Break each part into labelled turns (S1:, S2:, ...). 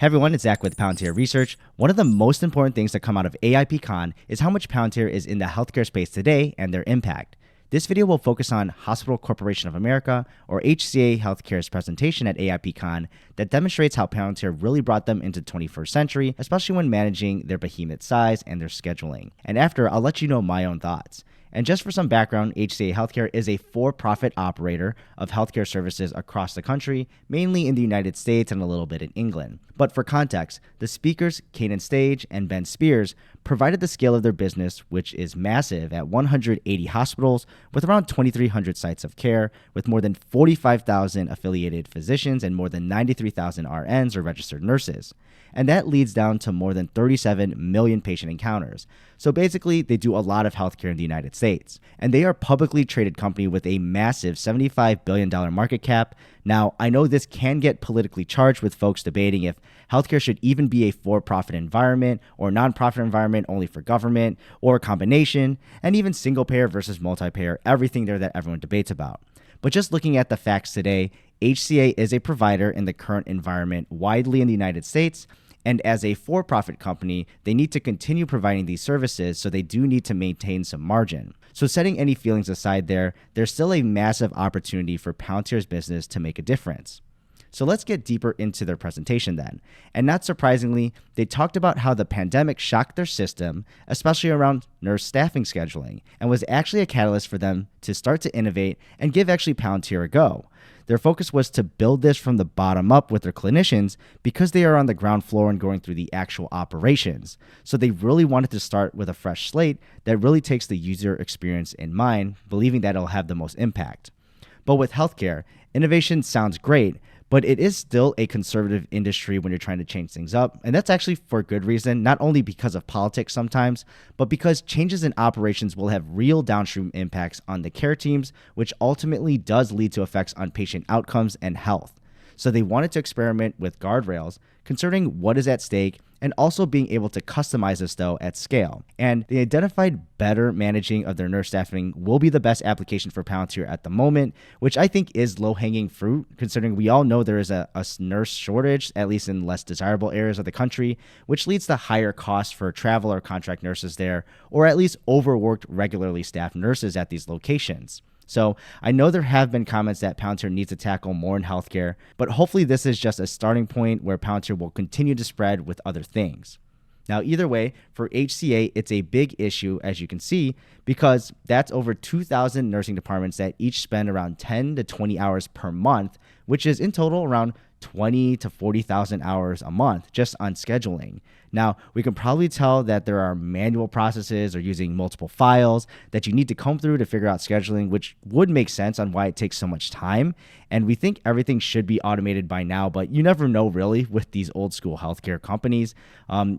S1: Hey everyone, it's Zach with Palantir Research. One of the most important things that come out of AIPCon is how much Palantir is in the healthcare space today and their impact. This video will focus on Hospital Corporation of America, or HCA Healthcare's presentation at AIPCon that demonstrates how Palantir really brought them into the 21st century, especially when managing their behemoth size and their scheduling. And after, I'll let you know my own thoughts. And just for some background, HCA Healthcare is a for-profit operator of healthcare services across the country, mainly in the United States and a little bit in England. But for context, the speakers, Kanan Stage and Ben Spears, provided the scale of their business, which is massive at 180 hospitals with around 2,300 sites of care, with more than 45,000 affiliated physicians and more than 93,000 RNs or registered nurses. And that leads down to more than 37 million patient encounters. So basically, they do a lot of healthcare in the United States. And they are a publicly traded company with a massive $75 billion market cap. Now, I know this can get politically charged with folks debating if healthcare should even be a for-profit environment or nonprofit environment only for government or a combination, and even single-payer versus multi-payer, everything there that everyone debates about. But just looking at the facts today, HCA is a provider in the current environment widely in the United States, and as a for-profit company, they need to continue providing these services, so they do need to maintain some margin. So setting any feelings aside there's still a massive opportunity for Palantir's business to make a difference. So let's get deeper into their presentation then. And not surprisingly, they talked about how the pandemic shocked their system, especially around nurse staffing scheduling, and was actually a catalyst for them to start to innovate and give actually Palantir a go. Their focus was to build this from the bottom up with their clinicians because they are on the ground floor and going through the actual operations. So they really wanted to start with a fresh slate that really takes the user experience in mind, believing that it'll have the most impact. But with healthcare, innovation sounds great, but it is still a conservative industry when you're trying to change things up. And that's actually for good reason, not only because of politics sometimes, but because changes in operations will have real downstream impacts on the care teams, which ultimately does lead to effects on patient outcomes and health. So they wanted to experiment with guardrails concerning what is at stake and also being able to customize this though at scale. And they identified better managing of their nurse staffing will be the best application for Palantir at the moment, which I think is low-hanging fruit, considering we all know there is a nurse shortage, at least in less desirable areas of the country, which leads to higher costs for travel or contract nurses there, or at least overworked, regularly staffed nurses at these locations. So I know there have been comments that Palantir needs to tackle more in healthcare, but hopefully this is just a starting point where Palantir will continue to spread with other things. Now, either way, for HCA, it's a big issue, as you can see, because that's over 2,000 nursing departments that each spend around 10 to 20 hours per month, which is in total around 20 to 40,000 hours a month just on scheduling. Now, we can probably tell that there are manual processes or using multiple files that you need to comb through to figure out scheduling, which would make sense on why it takes so much time. And we think everything should be automated by now, but you never know really with these old school healthcare companies.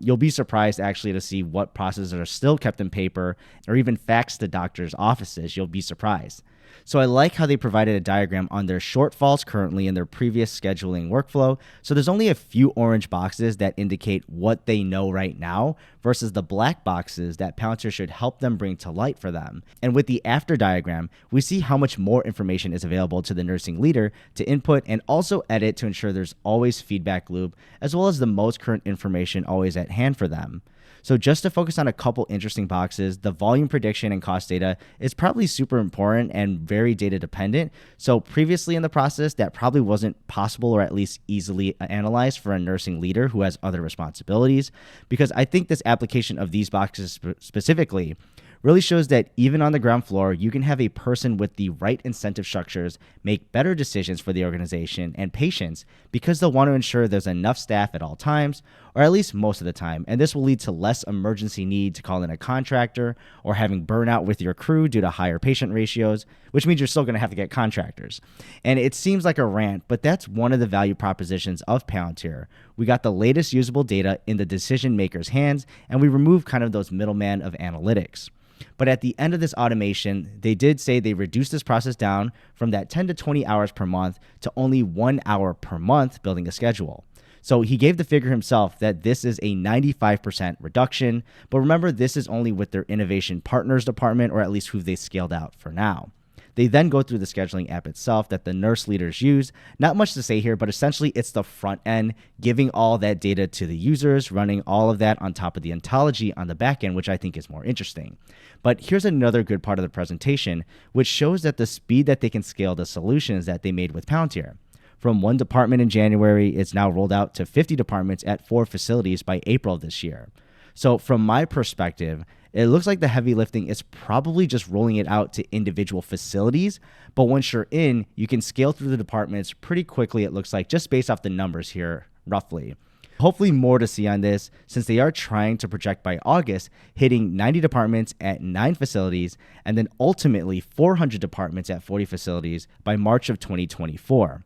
S1: You'll be surprised actually to see what processes are still kept in paper or even faxed to doctors' offices. You'll be surprised. So I like how they provided a diagram on their shortfalls currently in their previous scheduling workflow. So there's only a few orange boxes that indicate what they know right now versus the black boxes that Palantir should help them bring to light for them. And with the after diagram, we see how much more information is available to the nursing leader to input and also edit to ensure there's always feedback loop, as well as the most current information always at hand for them. So just to focus on a couple interesting boxes, the volume prediction and cost data is probably super important and very data dependent. So previously in the process, that probably wasn't possible or at least easily analyzed for a nursing leader who has other responsibilities, because I think this application of these boxes specifically really shows that even on the ground floor, you can have a person with the right incentive structures make better decisions for the organization and patients because they'll want to ensure there's enough staff at all times, or at least most of the time. And this will lead to less emergency need to call in a contractor or having burnout with your crew due to higher patient ratios, which means you're still going to have to get contractors. And it seems like a rant, but that's one of the value propositions of Palantir. We got the latest usable data in the decision maker's hands, and we remove kind of those middlemen of analytics. But at the end of this automation, they did say they reduced this process down from that 10 to 20 hours per month to only 1 hour per month building a schedule. So he gave the figure himself that this is a 95% reduction. But remember, this is only with their innovation partners department, or at least who they scaled out for now. They then go through the scheduling app itself that the nurse leaders use. Not much to say here, but essentially it's the front end, giving all that data to the users, running all of that on top of the ontology on the back end, which I think is more interesting. But here's another good part of the presentation, which shows that the speed that they can scale the solutions that they made with Palantir. From one department in January, it's now rolled out to 50 departments at 4 facilities by April this year. So from my perspective, it looks like the heavy lifting is probably just rolling it out to individual facilities, but once you're in, you can scale through the departments pretty quickly, it looks like, just based off the numbers here, roughly. Hopefully more to see on this, since they are trying to project by August, hitting 90 departments at 9 facilities, and then ultimately 400 departments at 40 facilities by March of 2024.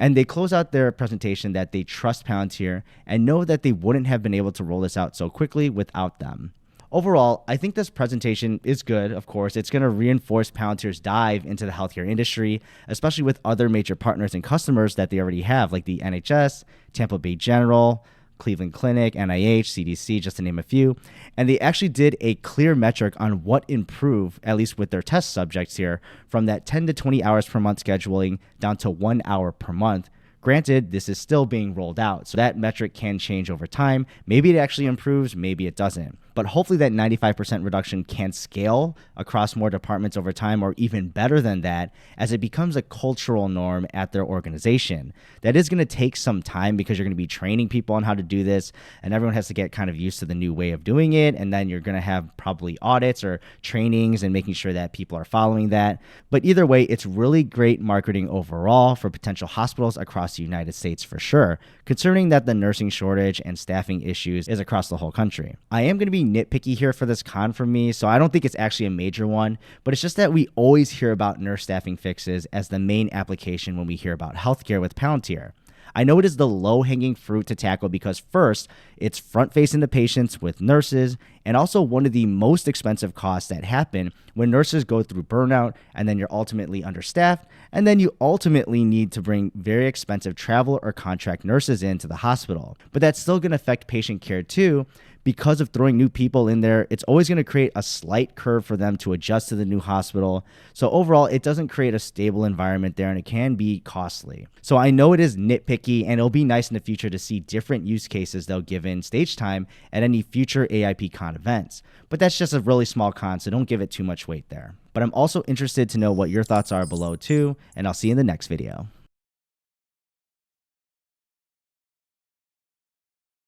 S1: And they close out their presentation that they trust Palantir and know that they wouldn't have been able to roll this out so quickly without them. Overall, I think this presentation is good, of course. It's going to reinforce Palantir's dive into the healthcare industry, especially with other major partners and customers that they already have, like the NHS, Tampa Bay General, Cleveland Clinic, NIH, CDC, just to name a few. And they actually did a clear metric on what improved, at least with their test subjects here, from that 10 to 20 hours per month scheduling down to 1 hour per month. Granted, this is still being rolled out, so that metric can change over time. Maybe it actually improves, maybe it doesn't. But hopefully that 95% reduction can scale across more departments over time, or even better than that, as it becomes a cultural norm at their organization. That is going to take some time because you're going to be training people on how to do this, and everyone has to get kind of used to the new way of doing it, and then you're going to have probably audits or trainings and making sure that people are following that. But either way, it's really great marketing overall for potential hospitals across the United States for sure, considering that the nursing shortage and staffing issues is across the whole country. I am going to be nitpicky here for this con from me, so I don't think it's actually a major one, but it's just that we always hear about nurse staffing fixes as the main application when we hear about healthcare with Palantir. I know it is the low-hanging fruit to tackle because first, it's front-facing the patients with nurses, and also one of the most expensive costs that happen when nurses go through burnout, and then you're ultimately understaffed, and then you ultimately need to bring very expensive travel or contract nurses into the hospital. But that's still going to affect patient care too. Because of throwing new people in there, it's always going to create a slight curve for them to adjust to the new hospital. So overall, it doesn't create a stable environment there, and it can be costly. So I know it is nitpicky, and it'll be nice in the future to see different use cases they'll give in stage time at any future AIPCon events. But that's just a really small con, so don't give it too much weight there. But I'm also interested to know what your thoughts are below too, and I'll see you in the next video.